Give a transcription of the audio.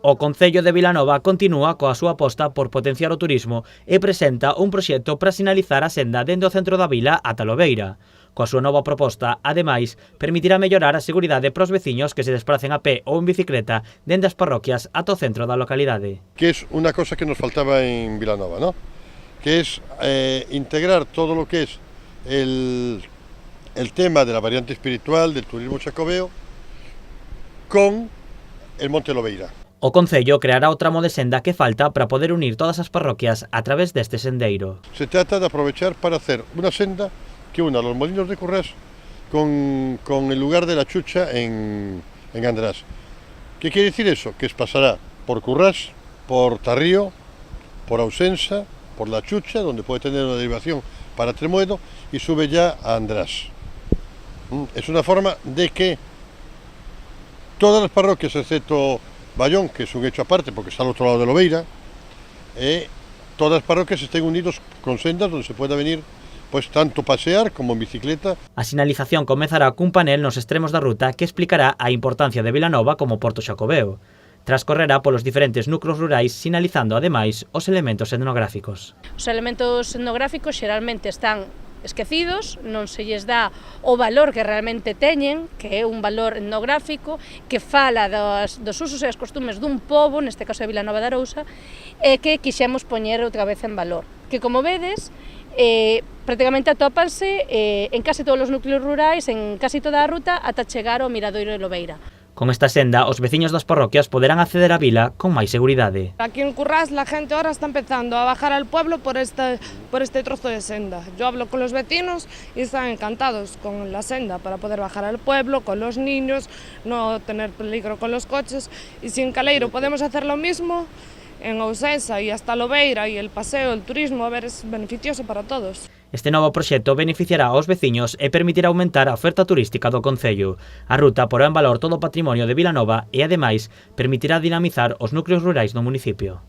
O Concello de Vilanova continúa coa súa aposta por potenciar o turismo e presenta un proxecto para sinalizar a senda dende o centro da vila ata Lobeira. Coa súa nova proposta, ademais, permitirá mellorar a seguridade para os veciños que se desplacen a pé ou en bicicleta dende as parroquias ata o centro da localidade. Que es una cosa que nos faltaba en Vilanova, ¿no? Que es integrar todo lo que es el tema de la variante espiritual, del turismo xacobeo, con el Monte Lobeira. O Concello creará o tramo de senda que falta para poder unir todas as parroquias a través deste sendeiro. Se trata de aprovechar para hacer una senda que una los molinos de Currás con el lugar de la Chucha en András. ¿Qué quiere decir eso? Que pasará por Currás, por Tarrío, por Ausensa, por la Chucha, donde puede tener una derivación para Tremuedo, y sube ya a András. Es una forma de que todas las parroquias, excepto Bayón, que es un hecho aparte porque está al otro lado de Lobeira, todas las parroquias estén unidos con sendas donde se pueda venir pues tanto pasear como en bicicleta. A sinalización comezará cun panel nos extremos da ruta que explicará a importancia de Vilanova como porto xacobeo. Transcorrerá polos diferentes núcleos rurais sinalizando ademais os elementos etnográficos. Os elementos etnográficos xeralmente están esquecidos, non se lles dá o valor que realmente teñen, que é un valor etnográfico, que fala dos usos e as costumes dun pobo, neste caso de Vilanova de Arousa, e que quixemos poñer outra vez en valor. Que, como vedes, prácticamente atópanse en case todos os núcleos rurais, en case toda a ruta, ata chegar ao Miradoiro de Lobeira. Con esta senda, os veciños das parroquias poderán acceder á vila con máis seguridade. Aquí en Currás la gente ahora está empezando a bajar al pueblo por este trozo de senda. Yo hablo con los vecinos y están encantados con la senda para poder bajar al pueblo, con los niños, no tener peligro con los coches. Y si en Caleiro podemos hacer lo mismo, en Ousensa y hasta Lobeira y el paseo, el turismo, a ver, es beneficioso para todos. Este novo proxecto beneficiará aos veciños e permitirá aumentar a oferta turística do Concello. A ruta porá en valor todo o patrimonio de Vilanova e, ademais, permitirá dinamizar os núcleos rurais do municipio.